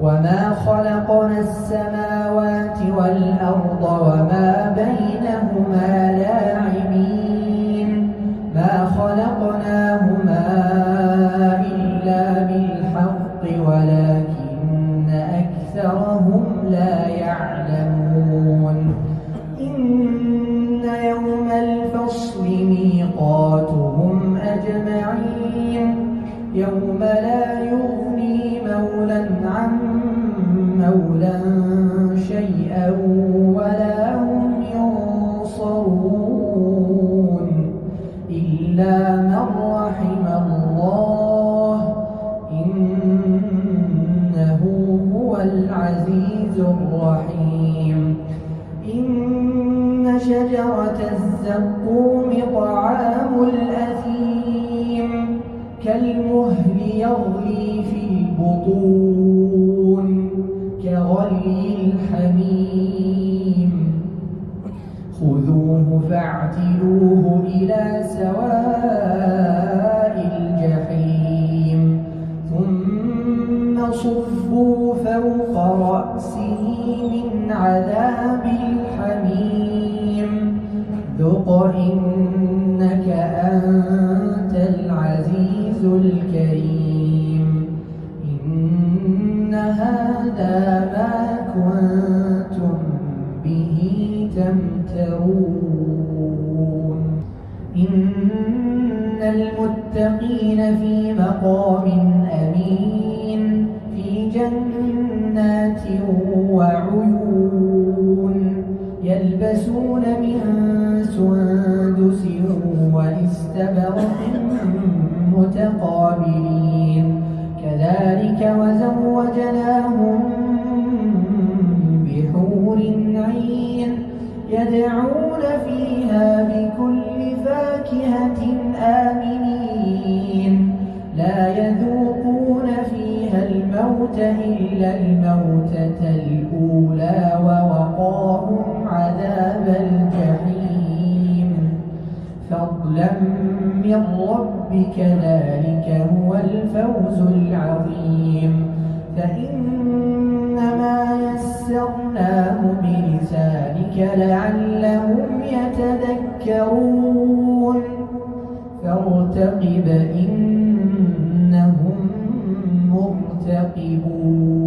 وما خلقنا السماوات والأرض وما بينهما لاعبين ما خلقناهما إلا بالحق ولكن أكثرهم لا يعلمون إن يوم الفصل ميقاتهم أجمعين يوم لا يغني مولى عن مولى شيئا ولا هم ينصرون إلا من رحم الله إنه هو العزيز الرحيم إن شجرة الزقوم طعام الأثيم كالمهل يغلي في البطون كغلي الحميم خذوه فاعتلوه إلى سواء الجحيم ثم صبوا فوق رأسه من عذاب الحميم ذق إنك أنت العزيز الكريم إن هذا ما كنتم به تمترون إن المتقين في مقام أمين في جنات وعيون يلبسون من سندس واستبرق متقابلين كذلك وزوجناهم بحور عين يدعون فيها بكل فاكهة آمنين لا يذوقون فيها الموت إلا الموتة الأولى ووقاهم عذاب الجحيم فضلا من ربك ذلك هو الفوز العظيم فإنما يسرناه بلسانك لعلهم يتذكرون فارتقب إنهم مرتقبون